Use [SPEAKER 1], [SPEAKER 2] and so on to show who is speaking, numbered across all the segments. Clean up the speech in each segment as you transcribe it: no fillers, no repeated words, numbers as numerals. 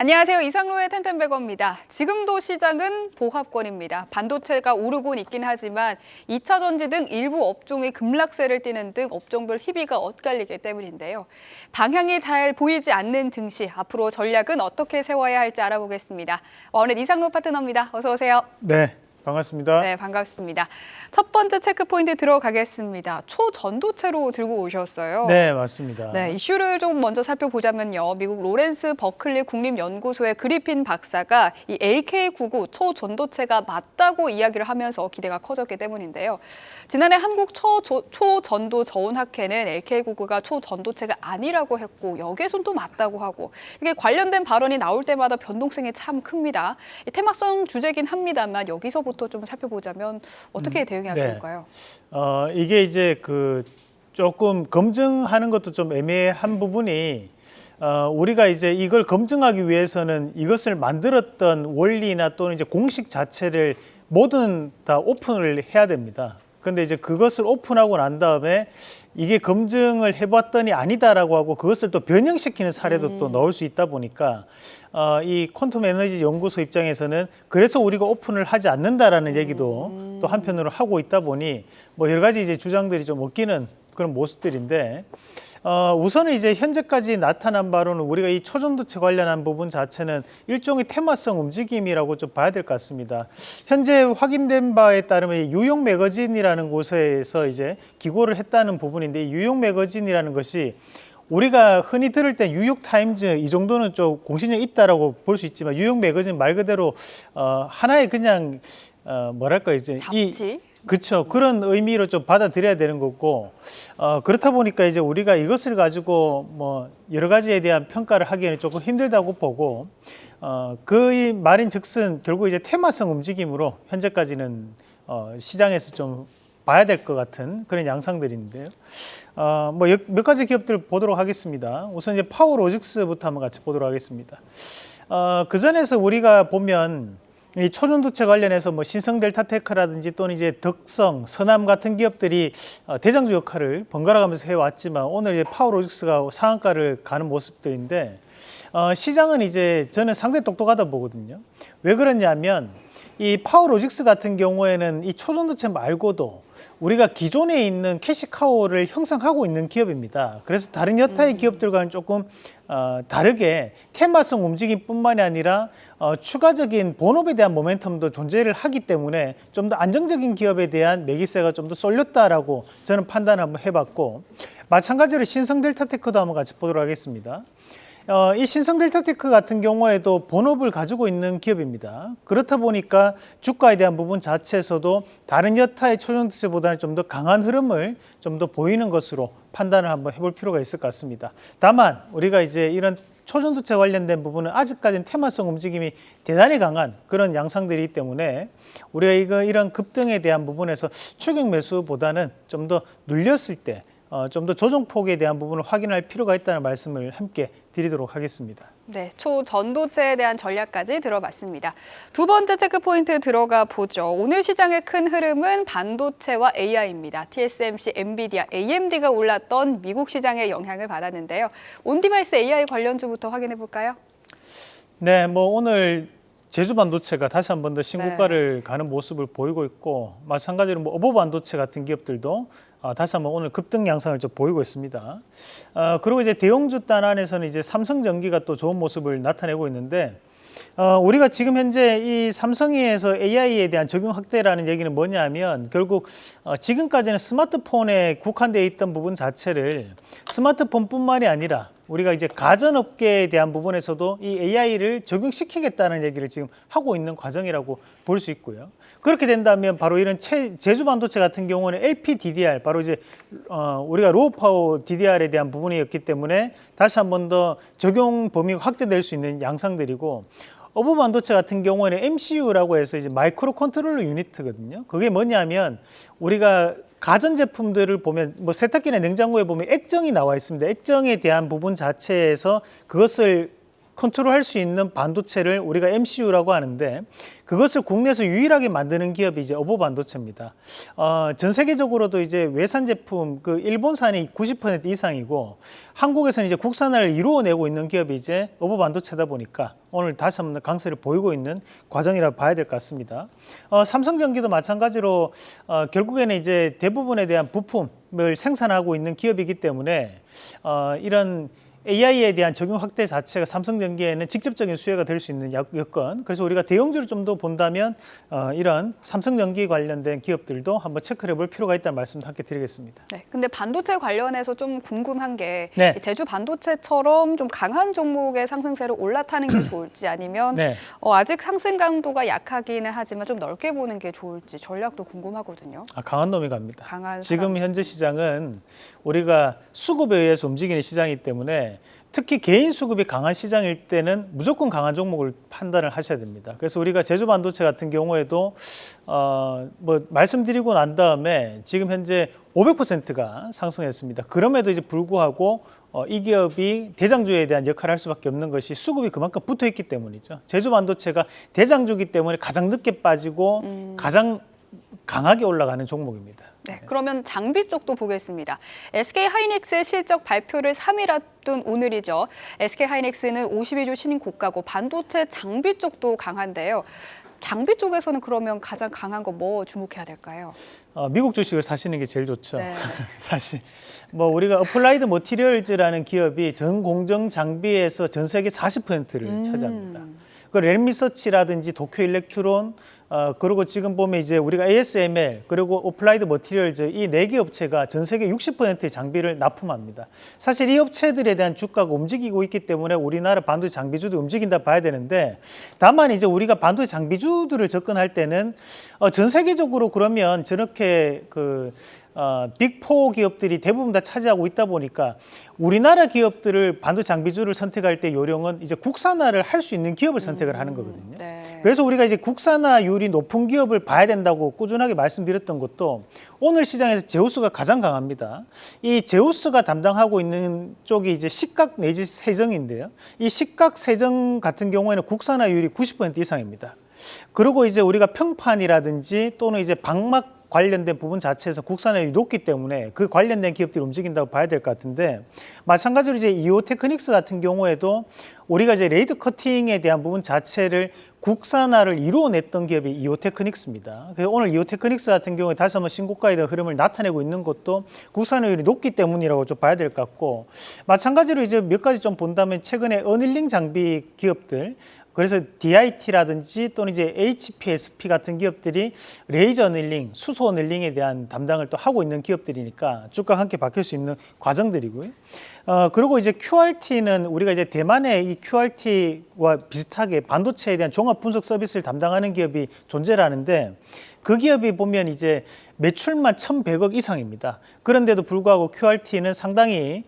[SPEAKER 1] 안녕하세요. 이상로의 텐텐베거입니다. 지금도 시장은 보합권입니다. 반도체가 오르곤 있긴 하지만 2차 전지 등 일부 업종이 급락세를 띠는 등 업종별 희비가 엇갈리기 때문인데요. 방향이 잘 보이지 않는 증시, 앞으로 전략은 어떻게 세워야 할지 알아보겠습니다. 오늘 이상로 파트너입니다. 어서 오세요.
[SPEAKER 2] 네, 반갑습니다.
[SPEAKER 1] 네, 반갑습니다. 첫 번째 체크포인트 들어가겠습니다. 초전도체로 들고 오셨어요.
[SPEAKER 2] 네, 맞습니다.
[SPEAKER 1] 네, 이슈를 좀 먼저 살펴보자면요. 미국 로렌스 버클리 국립연구소의 그리핀 박사가 이 LK99 초전도체가 맞다고 이야기를 하면서 기대가 커졌기 때문인데요. 지난해 한국 초전도 저온학회는 LK99가 초전도체가 아니라고 했고 여기에선 또 맞다고 하고 이게 관련된 발언이 나올 때마다 변동성이 참 큽니다. 이 테마성 주제긴 합니다만 여기서부터 좀 살펴보자면 어떻게 대응해야 좋을까요?
[SPEAKER 2] 이게 이제 조금 검증하는 것도 좀 애매한 부분이 우리가 이제 이걸 검증하기 위해서는 이것을 만들었던 원리나 또는 이제 공식 자체를 뭐든 다 오픈을 해야 됩니다. 근데 이제 그것을 오픈하고 난 다음에 이게 검증을 해봤더니 아니다라고 하고 그것을 또 변형시키는 사례도 또 나올 수 있다 보니까 이 퀀텀 에너지 연구소 입장에서는 그래서 우리가 오픈을 하지 않는다라는 얘기도 또 한편으로 하고 있다 보니 뭐 여러 가지 이제 주장들이 좀 엇기는 그런 모습들인데 우선은 이제 현재까지 나타난 바로는 우리가 이 초전도체 관련한 부분 자체는 일종의 테마성 움직임이라고 좀 봐야 될 것 같습니다. 현재 확인된 바에 따르면 뉴욕 매거진이라는 곳에서 이제 기고를 했다는 부분인데 이 뉴욕 매거진이라는 것이 우리가 흔히 들을 때 뉴욕 타임즈 이 정도는 좀 공신력 있다라고 볼 수 있지만 뉴욕 매거진 말 그대로 하나의 그냥 뭐랄까 이제
[SPEAKER 1] 잡지?
[SPEAKER 2] 그렇죠. 그런 의미로 좀 받아들여야 되는 거고 그렇다 보니까 이제 우리가 이것을 가지고 뭐 여러 가지에 대한 평가를 하기에는 조금 힘들다고 보고 그 말인즉슨 결국 이제 테마성 움직임으로 현재까지는 시장에서 좀 봐야 될 것 같은 그런 양상들인데요. 뭐 몇 가지 기업들 보도록 하겠습니다. 우선 이제 파워로직스부터 한번 같이 보도록 하겠습니다. 그 전에서 우리가 보면 이 초전도체 관련해서 뭐 신성델타테크라든지 또는 이제 덕성, 서남 같은 기업들이 대장주 역할을 번갈아 가면서 해왔지만 오늘 이제 파워로직스가 상한가를 가는 모습들인데 시장은 이제 저는 상당히 똑똑하다 보거든요. 왜 그러냐면 이 파워로직스 같은 경우에는 이 초전도체 말고도 우리가 기존에 있는 캐시카우를 형성하고 있는 기업입니다. 그래서 다른 여타의 기업들과는 조금 다르게 테마성 움직임뿐만이 아니라 추가적인 본업에 대한 모멘텀도 존재를 하기 때문에 좀 더 안정적인 기업에 대한 매기세가 좀 더 쏠렸다라고 저는 판단을 한번 해봤고 마찬가지로 신성델타테크도 한번 같이 보도록 하겠습니다. 이 신성델타테크 같은 경우에도 본업을 가지고 있는 기업입니다. 그렇다 보니까 주가에 대한 부분 자체에서도 다른 여타의 초전도체보다는 좀 더 강한 흐름을 좀 더 보이는 것으로 판단을 한번 해볼 필요가 있을 것 같습니다. 다만 우리가 이제 이런 초전도체 관련된 부분은 아직까지는 테마성 움직임이 대단히 강한 그런 양상들이기 때문에 우리가 이런 급등에 대한 부분에서 추격 매수보다는 좀 더 눌렸을 때 좀 더 조정폭에 대한 부분을 확인할 필요가 있다는 말씀을 함께 드리도록 하겠습니다.
[SPEAKER 1] 네, 초전도체에 대한 전략까지 들어봤습니다. 두 번째 체크포인트 들어가 보죠. 오늘 시장의 큰 흐름은 반도체와 AI입니다. TSMC, 엔비디아, AMD가 올랐던 미국 시장의 영향을 받았는데요. 온디바이스 AI 관련주부터 확인해 볼까요?
[SPEAKER 2] 네, 뭐 오늘 제주 반도체가 다시 한 번 더 신고가를 가는 모습을 보이고 있고 마찬가지로 뭐 어보 반도체 같은 기업들도 다시 한번 오늘 급등 양상을 좀 보이고 있습니다. 그리고 이제 대형주 단안에서는 이제 삼성전기가 또 좋은 모습을 나타내고 있는데 우리가 지금 현재 이 삼성에서 AI에 대한 적용 확대라는 얘기는 뭐냐면 결국 지금까지는 스마트폰에 국한되어 있던 부분 자체를 스마트폰뿐만이 아니라 우리가 이제 가전업계에 대한 부분에서도 이 AI를 적용시키겠다는 얘기를 지금 하고 있는 과정이라고 볼 수 있고요. 그렇게 된다면 바로 이런 제주 반도체 같은 경우는 LPDDR, 바로 이제 우리가 로우 파워 DDR에 대한 부분이었기 때문에 다시 한 번 더 적용 범위가 확대될 수 있는 양상들이고 어부 반도체 같은 경우에는 MCU라고 해서 이제 마이크로 컨트롤러 유니트거든요. 그게 뭐냐면 우리가 가전 제품들을 보면 뭐 세탁기나 냉장고에 보면 액정이 나와 있습니다. 액정에 대한 부분 자체에서 그것을 컨트롤할 수 있는 반도체를 우리가 MCU라고 하는데 그것을 국내에서 유일하게 만드는 기업이 이제 어보 반도체입니다. 전 세계적으로도 이제 외산 제품 그 일본산이 90% 이상이고 한국에서는 이제 국산화를 이루어내고 있는 기업이 이제 어보 반도체다 보니까 오늘 다시 한번 강세를 보이고 있는 과정이라고 봐야 될 것 같습니다. 삼성전기도 마찬가지로 결국에는 이제 대부분에 대한 부품을 생산하고 있는 기업이기 때문에 이런 AI에 대한 적용 확대 자체가 삼성전기에는 직접적인 수혜가 될 수 있는 여건. 그래서 우리가 대형주를 좀 더 본다면 이런 삼성전기 관련된 기업들도 한번 체크를 해볼 필요가 있다는 말씀도 함께 드리겠습니다.
[SPEAKER 1] 네, 근데 반도체 관련해서 좀 궁금한 게
[SPEAKER 2] 네.
[SPEAKER 1] 제주 반도체처럼 좀 강한 종목의 상승세를 올라타는 게 좋을지 아니면
[SPEAKER 2] 네.
[SPEAKER 1] 아직 상승 강도가 약하기는 하지만 좀 넓게 보는 게 좋을지 전략도 궁금하거든요.
[SPEAKER 2] 강한 놈이 갑니다.
[SPEAKER 1] 강한
[SPEAKER 2] 지금 현재 시장은 우리가 수급에 의해서 움직이는 시장이기 때문에 특히 개인 수급이 강한 시장일 때는 무조건 강한 종목을 판단을 하셔야 됩니다. 그래서 우리가 제주 반도체 같은 경우에도 뭐 말씀드리고 난 다음에 지금 현재 500%가 상승했습니다. 그럼에도 이제 불구하고 이 기업이 대장주에 대한 역할을 할 수밖에 없는 것이 수급이 그만큼 붙어 있기 때문이죠. 제주 반도체가 대장주기 때문에 가장 늦게 빠지고 가장 강하게 올라가는 종목입니다.
[SPEAKER 1] 네, 그러면 장비 쪽도 보겠습니다. SK 하이닉스의 실적 발표를 3일 앞둔 오늘이죠. SK 하이닉스는 52주 신임 고가고 반도체 장비 쪽도 강한데요. 장비 쪽에서는 그러면 가장 강한 거 뭐 주목해야 될까요?
[SPEAKER 2] 미국 주식을 사시는 게 제일 좋죠.
[SPEAKER 1] 네.
[SPEAKER 2] 사실 뭐 우리가 어플라이드 머티리얼즈라는 기업이 전 공정 장비에서 전 세계 40%를 차지합니다. 그 랩리서치라든지 도쿄 일렉트론 그리고 지금 보면 이제 우리가 ASML 그리고 어플라이드 머티리얼즈 이 4개 업체가 전 세계 60%의 장비를 납품합니다. 사실 이 업체들에 대한 주가가 움직이고 있기 때문에 우리나라 반도체 장비주도 움직인다 봐야 되는데 다만 이제 우리가 반도체 장비주들을 접근할 때는 전 세계적으로 그러면 저렇게 빅4 기업들이 대부분 다 차지하고 있다 보니까 우리나라 기업들을 반도체 장비주를 선택할 때 요령은 이제 국산화를 할 수 있는 기업을 선택을 하는 거거든요.
[SPEAKER 1] 네.
[SPEAKER 2] 그래서 우리가 이제 국산화율이 높은 기업을 봐야 된다고 꾸준하게 말씀드렸던 것도 오늘 시장에서 제우스가 가장 강합니다. 이 제우스가 담당하고 있는 쪽이 이제 식각 내지 세정인데요. 이 식각 세정 같은 경우에는 국산화율이 90% 이상입니다. 그리고 이제 우리가 평판이라든지 또는 이제 방막 관련된 부분 자체에서 국산화율이 높기 때문에 그 관련된 기업들이 움직인다고 봐야 될 것 같은데 마찬가지로 이제 이오 테크닉스 같은 경우에도 우리가 이제 레이드 커팅에 대한 부분 자체를 국산화를 이루어냈던 기업이 이오 테크닉스입니다. 그래서 오늘 이오 테크닉스 같은 경우에 다시 한번 신고가에 대한 흐름을 나타내고 있는 것도 국산화율이 높기 때문이라고 좀 봐야 될 것 같고 마찬가지로 이제 몇 가지 좀 본다면 최근에 어닐링 장비 기업들 그래서 DIT라든지 또는 이제 HPSP 같은 기업들이 레이저 어닐링, 수소 어닐링에 대한 담당을 또 하고 있는 기업들이니까 주가가 함께 바뀔 수 있는 과정들이고요. 그리고 이제 QRT는 우리가 이제 대만의 이 QRT와 비슷하게 반도체에 대한 종합 분석 서비스를 담당하는 기업이 존재하는데 그 기업이 보면 이제 매출만 1,100억 이상입니다. 그런데도 불구하고 QRT는 상당히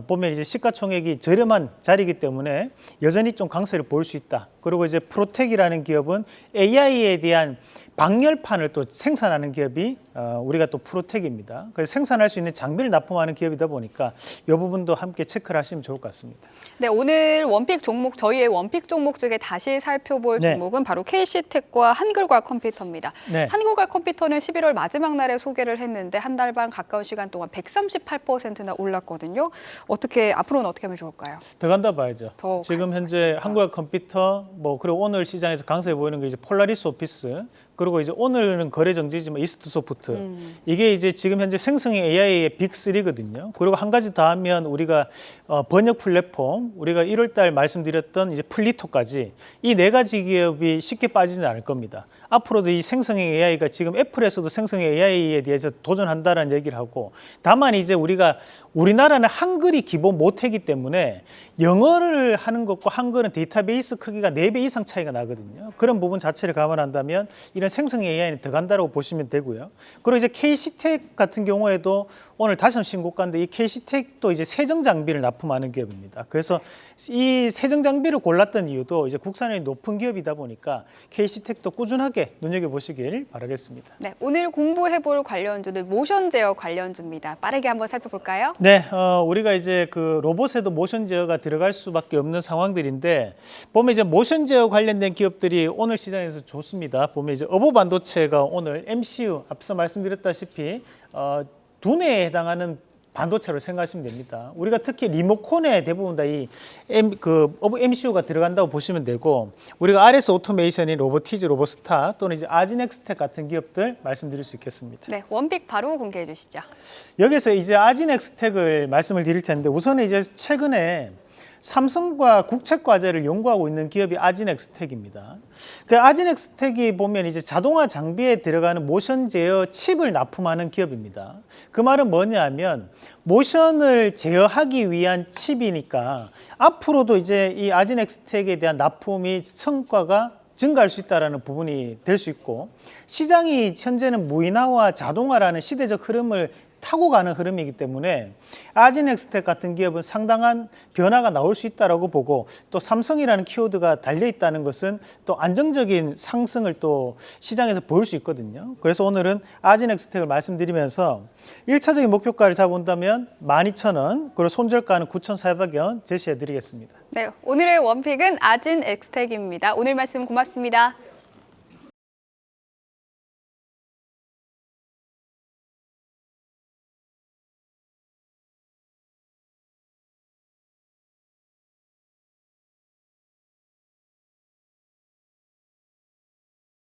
[SPEAKER 2] 보면 이제 시가총액이 저렴한 자리이기 때문에 여전히 좀 강세를 보일 수 있다. 그리고 이제 프로텍이라는 기업은 AI에 대한 방열판을 또 생산하는 기업이 우리가 또 프로텍입니다. 그래서 생산할 수 있는 장비를 납품하는 기업이다 보니까 이 부분도 함께 체크를 하시면 좋을 것 같습니다.
[SPEAKER 1] 네, 오늘 원픽 종목 저희의 원픽 종목 중에 다시 살펴볼
[SPEAKER 2] 네.
[SPEAKER 1] 종목은 바로 KC텍과 한글과 컴퓨터입니다.
[SPEAKER 2] 네.
[SPEAKER 1] 한글과 컴퓨터는 11월 마지막 날에 소개를 했는데 한 달 반 가까운 시간 동안 138%나 올랐거든요. 앞으로는 어떻게 하면 좋을까요?
[SPEAKER 2] 더 간다 봐야죠.
[SPEAKER 1] 더
[SPEAKER 2] 지금 현재 한국과 컴퓨터 그리고 오늘 시장에서 강세 보이는 게 이제 폴라리스 오피스 그리고 이제 오늘은 거래 정지지만 이스트 소프트 이게 이제 지금 현재 생성형 AI의 빅3거든요. 그리고 한 가지 더 하면 우리가 번역 플랫폼 우리가 1월 달 말씀드렸던 이제 플리토까지 이 4가지 기업이 쉽게 빠지지는 않을 겁니다. 앞으로도 이 생성형 AI가 지금 애플에서도 생성형 AI에 대해서 도전한다라는 얘기를 하고 다만 이제 우리나라는 한글이 기본 모태이기 때문에 영어를 하는 것과 한글은 데이터베이스 크기가 4배 이상 차이가 나거든요. 그런 부분 자체를 감안한다면 이런 생성형 AI는 더 간다고 보시면 되고요. 그리고 이제 KC텍 같은 경우에도 오늘 다시 한번 신고가인데 이 KC텍도 이제 세정 장비를 납품하는 기업입니다. 그래서 이 세정 장비를 골랐던 이유도 이제 국산화율이 높은 기업이다 보니까 KC텍도 꾸준하게 함께 눈여겨보시길 바라겠습니다.
[SPEAKER 1] 네, 오늘 공부해볼 관련주는 모션 제어 관련주입니다. 빠르게 한번 살펴볼까요?
[SPEAKER 2] 네, 우리가 이제 그 로봇에도 모션 제어가 들어갈 수밖에 없는 상황들인데 보면 이제 모션 제어 관련된 기업들이 오늘 시장에서 좋습니다. 보면 이제 어보 반도체가 오늘 MCU 앞서 말씀드렸다시피 두뇌에 해당하는 반도체로 생각하시면 됩니다. 우리가 특히 리모컨에 대부분 다 이 MCU가 들어간다고 보시면 되고 우리가 RS 오토메이션인 로보티즈, 로보스타 또는 이제 아지넥스텍 같은 기업들 말씀드릴 수 있겠습니다.
[SPEAKER 1] 네, 원픽 바로 공개해 주시죠.
[SPEAKER 2] 여기서 이제 아지넥스텍을 말씀을 드릴 텐데 우선은 이제 최근에 삼성과 국책 과제를 연구하고 있는 기업이 아지넥스텍입니다. 그 아지넥스텍이 보면 이제 자동화 장비에 들어가는 모션 제어 칩을 납품하는 기업입니다. 그 말은 뭐냐면 모션을 제어하기 위한 칩이니까 앞으로도 이제 이 아지넥스텍에 대한 납품이 성과가 증가할 수 있다는 부분이 될 수 있고 시장이 현재는 무인화와 자동화라는 시대적 흐름을 타고 가는 흐름이기 때문에 아지넥스텍 같은 기업은 상당한 변화가 나올 수 있다고 보고 또 삼성이라는 키워드가 달려 있다는 것은 또 안정적인 상승을 또 시장에서 보일 수 있거든요. 그래서 오늘은 아지넥스텍을 말씀드리면서 1차적인 목표가를 잡아본다면 12,000원, 그리고 손절가는 9,400원 제시해 드리겠습니다.
[SPEAKER 1] 네, 오늘의 원픽은 아진엑스텍입니다. 오늘 말씀 고맙습니다.